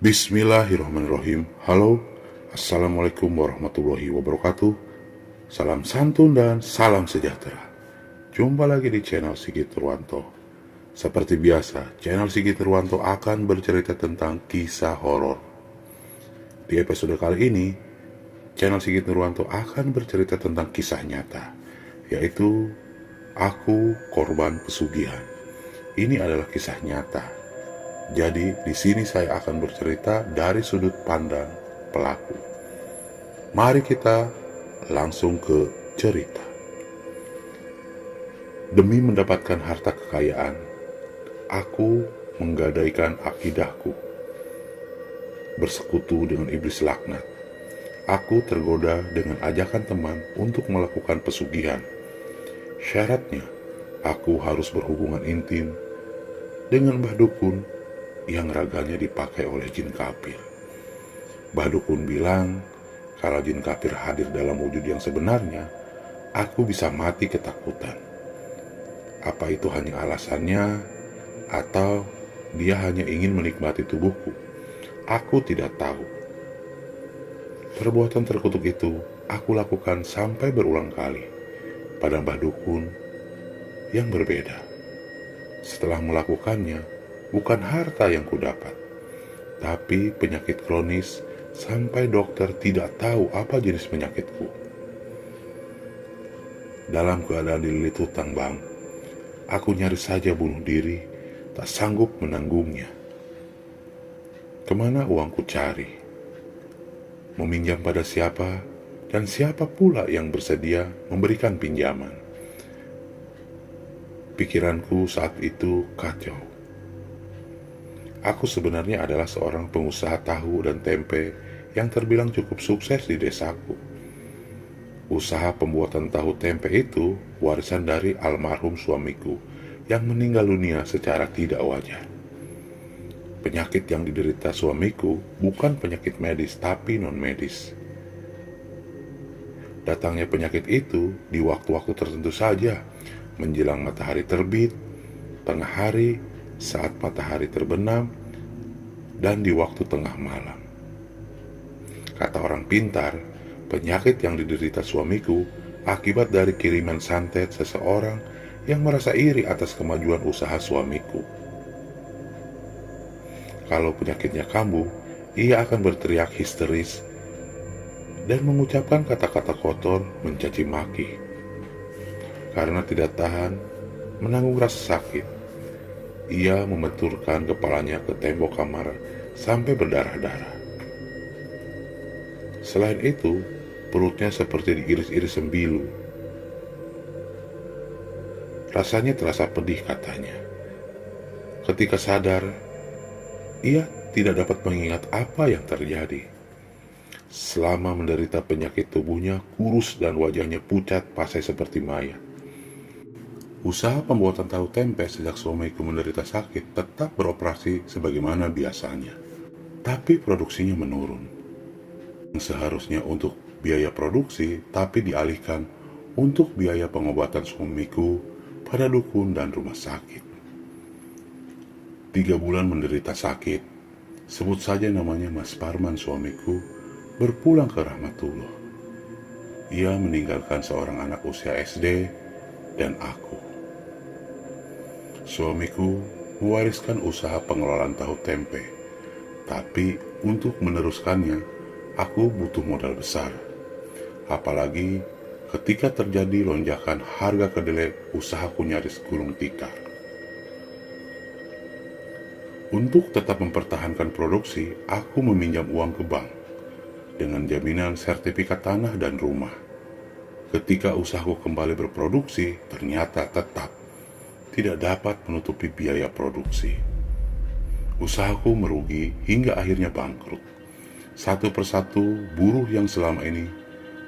Bismillahirrahmanirrahim. Halo, Assalamualaikum warahmatullahi wabarakatuh. Salam santun dan salam sejahtera. Jumpa lagi di channel Sigit Purwanto. Seperti biasa, channel Sigit Purwanto akan bercerita tentang kisah horor. Di episode kali ini, channel Sigit Purwanto akan bercerita tentang kisah nyata, yaitu Aku Korban Pesugihan. Ini adalah kisah nyata. Jadi di sini saya akan bercerita dari sudut pandang pelaku. Mari kita langsung ke cerita. Demi mendapatkan harta kekayaan, aku menggadaikan akidahku. Bersekutu dengan iblis laknat, aku tergoda dengan ajakan teman untuk melakukan pesugihan. Syaratnya, aku harus berhubungan intim dengan Mbah Dukun yang raganya dipakai oleh jin kafir. Mbah Dukun bilang, kalau jin kafir hadir dalam wujud yang sebenarnya, aku bisa mati ketakutan. Apa itu hanya alasannya, atau dia hanya ingin menikmati tubuhku? Aku tidak tahu. Perbuatan terkutuk itu aku lakukan sampai berulang kali pada Mbah Dukun yang berbeda. Setelah melakukannya, bukan harta yang kudapat, tapi penyakit kronis sampai dokter tidak tahu apa jenis penyakitku. Dalam keadaan dililit hutang, Bang, aku nyaris saja bunuh diri, tak sanggup menanggungnya. Kemana uangku cari? Meminjam pada siapa, dan siapa pula yang bersedia memberikan pinjaman? Pikiranku saat itu kacau. Aku sebenarnya adalah seorang pengusaha tahu dan tempe yang terbilang cukup sukses di desaku. Usaha pembuatan tahu tempe itu warisan dari almarhum suamiku yang meninggal dunia secara tidak wajar. Penyakit yang diderita suamiku bukan penyakit medis tapi non-medis. Datangnya penyakit itu di waktu-waktu tertentu saja, menjelang matahari terbit, tengah hari, saat matahari terbenam, dan di waktu tengah malam. Kata orang pintar, penyakit yang diderita suamiku akibat dari kiriman santet seseorang yang merasa iri atas kemajuan usaha suamiku. Kalau penyakitnya kambuh, ia akan berteriak histeris dan mengucapkan kata-kata kotor mencaci maki. Karena tidak tahan menanggung rasa sakit, ia membenturkan kepalanya ke tembok kamar sampai berdarah-darah. Selain itu, perutnya seperti diiris-iris sembilu. Rasanya terasa pedih, katanya. Ketika sadar, ia tidak dapat mengingat apa yang terjadi. Selama menderita penyakit, tubuhnya kurus dan wajahnya pucat pasai seperti mayat. Usaha pembuatan tahu tempe sejak suamiku menderita sakit tetap beroperasi sebagaimana biasanya. Tapi produksinya menurun. Seharusnya untuk biaya produksi, tapi dialihkan untuk biaya pengobatan suamiku pada dukun dan rumah sakit. 3 bulan menderita sakit, sebut saja namanya Mas Parman suamiku, berpulang ke rahmatullah. Ia meninggalkan seorang anak usia SD dan aku. Suamiku mewariskan usaha pengelolaan tahu tempe, tapi untuk meneruskannya, aku butuh modal besar. Apalagi ketika terjadi lonjakan harga kedelai, usahaku nyaris gulung tikar. Untuk tetap mempertahankan produksi, aku meminjam uang ke bank dengan jaminan sertifikat tanah dan rumah. Ketika usahaku kembali berproduksi, ternyata tetap tidak dapat menutupi biaya produksi. Usahaku merugi hingga akhirnya bangkrut. Satu persatu buruh yang selama ini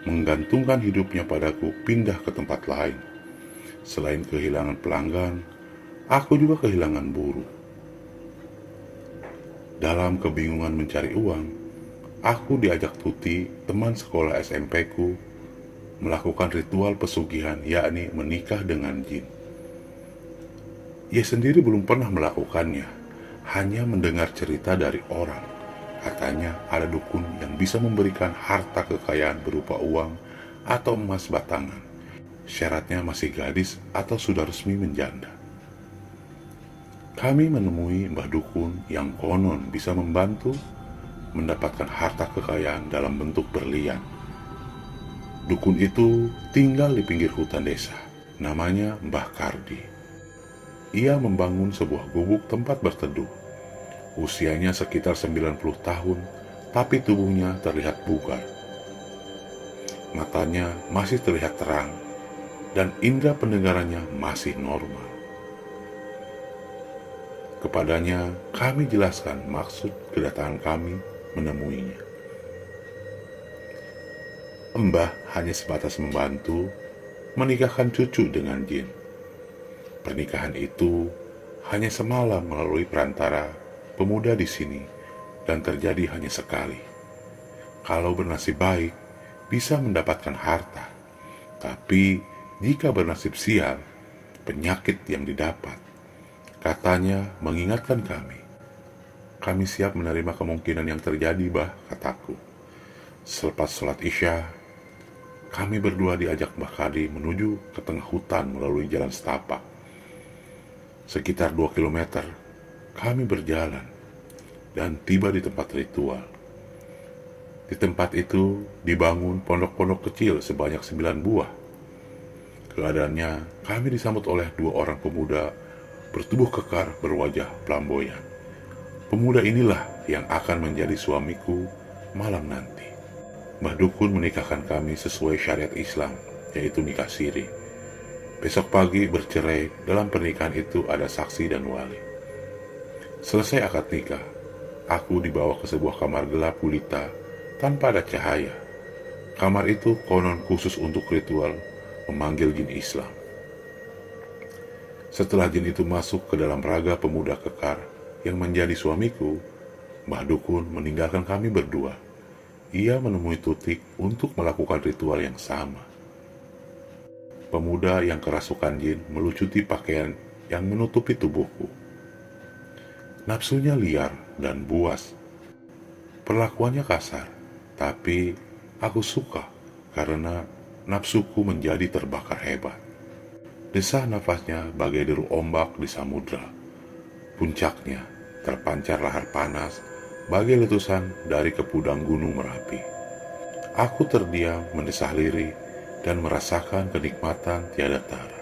menggantungkan hidupnya padaku pindah ke tempat lain. Selain kehilangan pelanggan, aku juga kehilangan buruh. Dalam kebingungan mencari uang, aku diajak Tuti, teman sekolah SMP-ku, melakukan ritual pesugihan, yakni menikah dengan jin. Ia sendiri belum pernah melakukannya, hanya mendengar cerita dari orang Katanya ada dukun yang bisa memberikan harta kekayaan berupa uang atau emas batangan. Syaratnya masih gadis atau sudah resmi menjanda. Kami menemui Mbah Dukun yang konon bisa membantu mendapatkan harta kekayaan dalam bentuk berlian. Dukun itu tinggal di pinggir hutan desa. Namanya Mbah Kardi. Ia membangun sebuah gubuk tempat berteduh. Usianya sekitar 90 tahun, tapi tubuhnya terlihat bugar. Matanya masih terlihat terang, dan indera pendengarannya masih normal. Kepadanya kami jelaskan maksud kedatangan kami menemuinya. Mbah hanya sebatas membantu menikahkan cucu dengan jin. Pernikahan itu hanya semalam melalui perantara pemuda di sini dan terjadi hanya sekali. Kalau bernasib baik, bisa mendapatkan harta. Tapi jika bernasib sial, penyakit yang didapat. Katanya mengingatkan kami. Kami siap menerima kemungkinan yang terjadi, Bah, kataku. Selepas sholat Isya, kami berdua diajak Mbah Kadi menuju ke tengah hutan melalui jalan setapak. Sekitar 2 kilometer, kami berjalan dan tiba di tempat ritual. Di tempat itu dibangun pondok-pondok kecil sebanyak 9 buah. Keadaannya, kami disambut oleh 2 orang pemuda bertubuh kekar berwajah flamboyan. Pemuda inilah yang akan menjadi suamiku malam nanti. Mbah Dukun menikahkan kami sesuai syariat Islam, yaitu nikah siri. Besok pagi bercerai, dalam pernikahan itu ada saksi dan wali. Selesai akad nikah, aku dibawa ke sebuah kamar gelap gulita tanpa ada cahaya. Kamar itu konon khusus untuk ritual memanggil jin Islam. Setelah jin itu masuk ke dalam raga pemuda kekar yang menjadi suamiku, Mbah Dukun meninggalkan kami berdua. Ia menemui Tutik untuk melakukan ritual yang sama. Pemuda yang kerasukan jin melucuti pakaian yang menutupi tubuhku. Nafsunya liar dan buas. Perlakuannya kasar, tapi aku suka karena nafsuku menjadi terbakar hebat. Desah nafasnya bagai deru ombak di samudra. Puncaknya terpancar lahar panas bagai letusan dari kepudang gunung Merapi. Aku terdiam mendesah lirih dan merasakan kenikmatan tiada tara.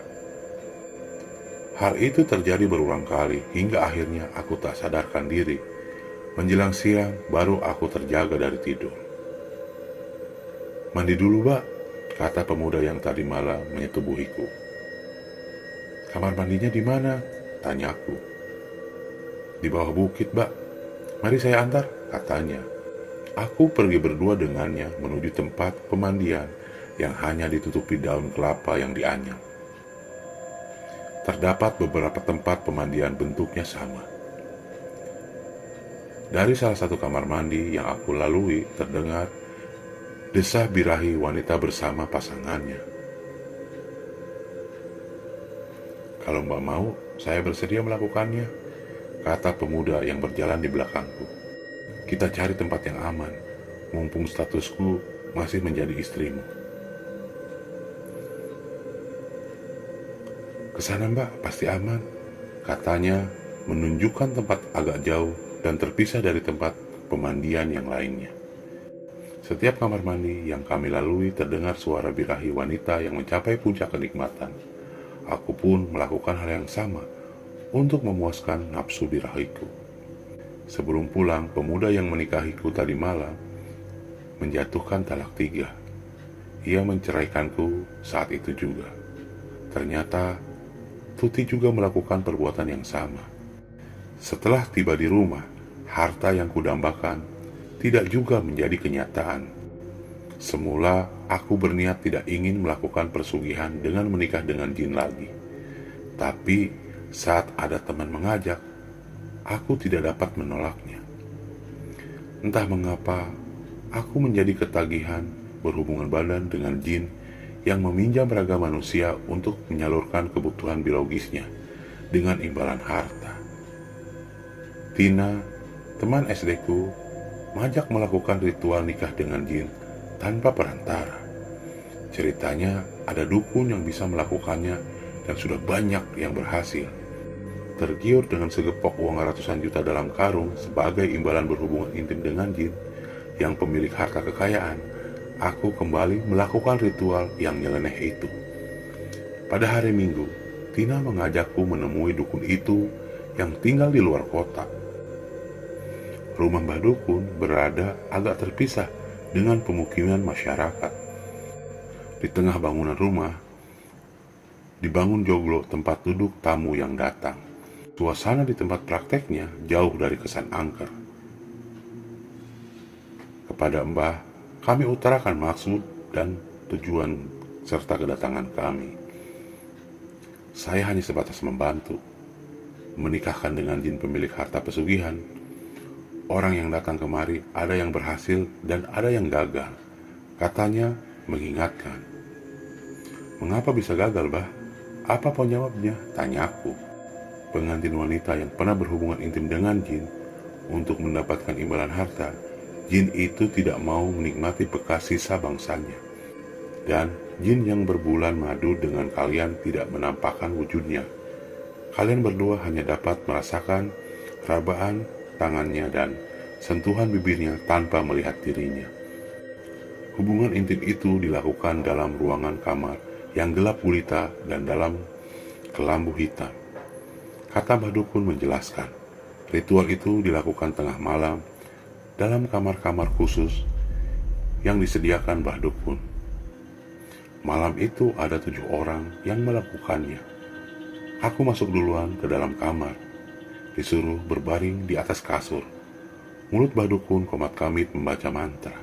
Hal itu terjadi berulang kali hingga akhirnya aku tak sadarkan diri. Menjelang siang baru aku terjaga dari tidur. "Mandi dulu, Mbak," kata pemuda yang tadi malam menyetubuhiku. "Kamar mandinya di mana?" tanyaku. "Di bawah bukit, Mbak. Mari saya antar," katanya. Aku pergi berdua dengannya menuju tempat pemandian yang hanya ditutupi daun kelapa yang dianyam. Terdapat beberapa tempat pemandian bentuknya sama. Dari salah satu kamar mandi yang aku lalui terdengar desah birahi wanita bersama pasangannya. "Kalau Mbak mau, saya bersedia melakukannya," kata pemuda yang berjalan di belakangku. "Kita cari tempat yang aman, mumpung statusku masih menjadi istrimu." "Kesana, Mbak, pasti aman," katanya menunjukkan tempat agak jauh dan terpisah dari tempat pemandian yang lainnya. Setiap kamar mandi yang kami lalui terdengar suara birahi wanita yang mencapai puncak kenikmatan. Aku pun melakukan hal yang sama untuk memuaskan nafsu birahiku. Sebelum pulang, pemuda yang menikahiku tadi malam menjatuhkan talak 3. Ia menceraikanku saat itu juga. Ternyata Tuti juga melakukan perbuatan yang sama. Setelah tiba di rumah, harta yang kudambakan tidak juga menjadi kenyataan. Semula aku berniat tidak ingin melakukan persugihan dengan menikah dengan jin lagi. Tapi saat ada teman mengajak, aku tidak dapat menolaknya. Entah mengapa, aku menjadi ketagihan berhubungan badan dengan jin yang meminjam raga manusia untuk menyalurkan kebutuhan biologisnya dengan imbalan harta. Tina, teman SD ku, majak melakukan ritual nikah dengan jin tanpa perantara. Ceritanya ada dukun yang bisa melakukannya dan sudah banyak yang berhasil. Tergiur dengan segepok uang ratusan juta dalam karung sebagai imbalan berhubungan intim dengan jin yang pemilik harta kekayaan, aku kembali melakukan ritual yang nyeleneh itu. Pada hari Minggu, Tina mengajakku menemui dukun itu yang tinggal di luar kota. Rumah Mbah Dukun berada agak terpisah dengan pemukiman masyarakat. Di tengah bangunan rumah, dibangun joglo tempat duduk tamu yang datang. Suasana di tempat prakteknya jauh dari kesan angker. Kepada Mbah, kami utarakan maksud dan tujuan serta kedatangan kami. Saya hanya sebatas membantu, menikahkan dengan jin pemilik harta pesugihan. Orang yang datang kemari ada yang berhasil dan ada yang gagal. Katanya mengingatkan. Mengapa bisa gagal, Bah? Apa penyebabnya? Tanyaku. Pengantin wanita yang pernah berhubungan intim dengan jin untuk mendapatkan imbalan harta, jin itu tidak mau menikmati bekas sisa bangsanya. Dan jin yang berbulan madu dengan kalian tidak menampakkan wujudnya. Kalian berdua hanya dapat merasakan rabaan tangannya dan sentuhan bibirnya tanpa melihat dirinya. Hubungan intim itu dilakukan dalam ruangan kamar yang gelap gulita dan dalam kelambu hitam. Kata Mbah Dukun menjelaskan, ritual itu dilakukan tengah malam dalam kamar-kamar khusus yang disediakan Mbah Dukun. Malam itu ada 7 orang yang melakukannya. Aku masuk duluan ke dalam kamar, disuruh berbaring di atas kasur. Mulut Mbah Dukun komat kamit membaca mantra.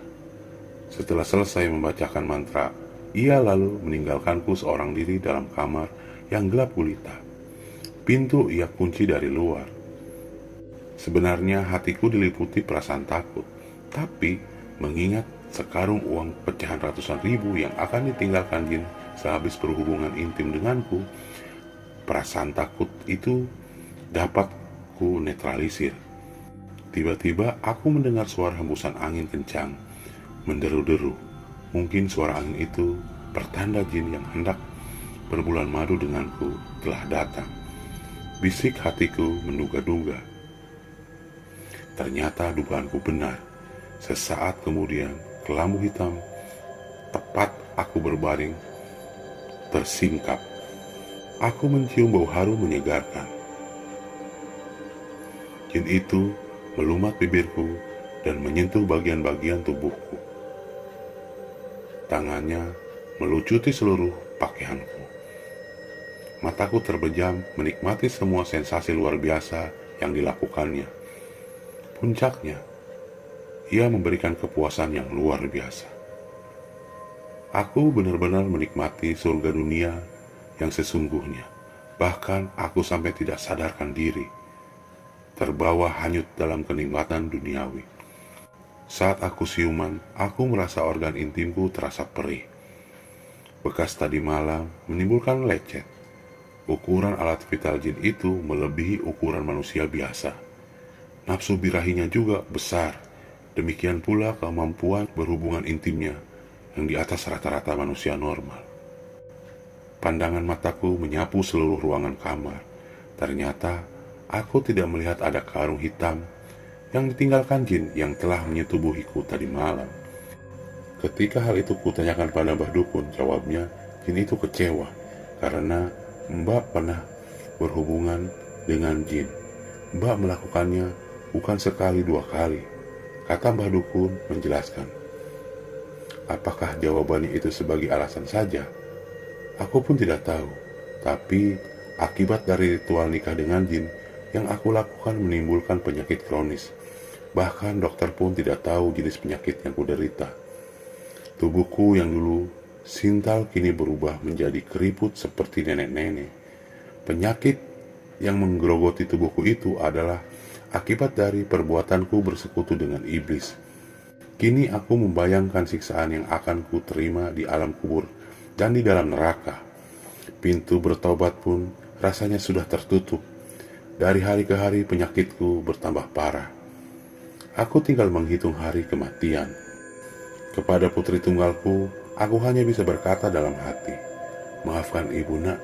Setelah selesai membacakan mantra, ia lalu meninggalkanku seorang diri dalam kamar yang gelap gulita. Pintu ia kunci dari luar. Sebenarnya hatiku diliputi perasaan takut, tapi mengingat sekarung uang pecahan ratusan ribu yang akan ditinggalkan jin sehabis berhubungan intim denganku, perasaan takut itu dapat ku netralisir. Tiba-tiba aku mendengar suara hembusan angin kencang, menderu-deru. Mungkin suara angin itu pertanda jin yang hendak berbulan madu denganku telah datang. Bisik hatiku menduga-duga. Ternyata dugaanku benar. Sesaat kemudian, kelambu hitam tepat aku berbaring tersingkap. Aku mencium bau harum menyegarkan. Jin itu melumat bibirku dan menyentuh bagian-bagian tubuhku. Tangannya melucuti seluruh pakaianku. Mataku terbejam menikmati semua sensasi luar biasa yang dilakukannya. Puncaknya, ia memberikan kepuasan yang luar biasa. Aku benar-benar menikmati surga dunia yang sesungguhnya. Bahkan aku sampai tidak sadarkan diri, terbawa hanyut dalam kenikmatan duniawi. Saat aku siuman, aku merasa organ intimku terasa perih. Bekas tadi malam menimbulkan lecet. Ukuran alat vital jin itu melebihi ukuran manusia biasa. Nafsu birahinya juga besar. Demikian pula kemampuan berhubungan intimnya yang di atas rata-rata manusia normal. Pandangan mataku menyapu seluruh ruangan kamar. Ternyata aku tidak melihat ada karung hitam yang ditinggalkan jin yang telah menyetubuhiku tadi malam. Ketika hal itu kutanyakan pada Mbah Dukun, jawabnya jin itu kecewa karena Mbak pernah berhubungan dengan jin. Mbak melakukannya bukan sekali 2 kali. Kata Mbah Dukun menjelaskan. Apakah jawabannya itu sebagai alasan saja? Aku pun tidak tahu. Tapi akibat dari ritual nikah dengan jin yang aku lakukan menimbulkan penyakit kronis. Bahkan dokter pun tidak tahu jenis penyakit yang kuderita. Tubuhku yang dulu sintal kini berubah menjadi keriput seperti nenek-nenek. Penyakit yang menggerogoti tubuhku itu adalah akibat dari perbuatanku bersekutu dengan iblis. Kini aku membayangkan siksaan yang akan ku terima di alam kubur dan di dalam neraka. Pintu bertobat pun rasanya sudah tertutup. Dari hari ke hari penyakitku bertambah parah. Aku tinggal menghitung hari kematian. Kepada putri tunggalku, aku hanya bisa berkata dalam hati, maafkan ibu nak,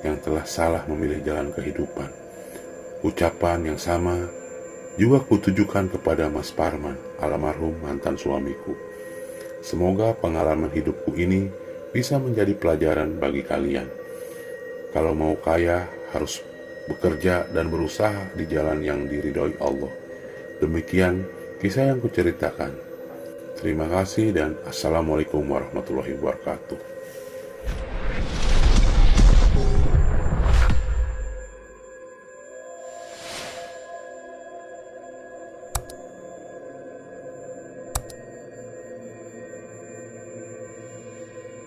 yang telah salah memilih jalan kehidupan. Ucapan yang sama juga kutujukan kepada Mas Parman, almarhum mantan suamiku. Semoga pengalaman hidupku ini bisa menjadi pelajaran bagi kalian. Kalau mau kaya, harus bekerja dan berusaha di jalan yang diridhoi Allah. Demikian kisah yang kuceritakan. Terima kasih dan Assalamualaikum warahmatullahi wabarakatuh.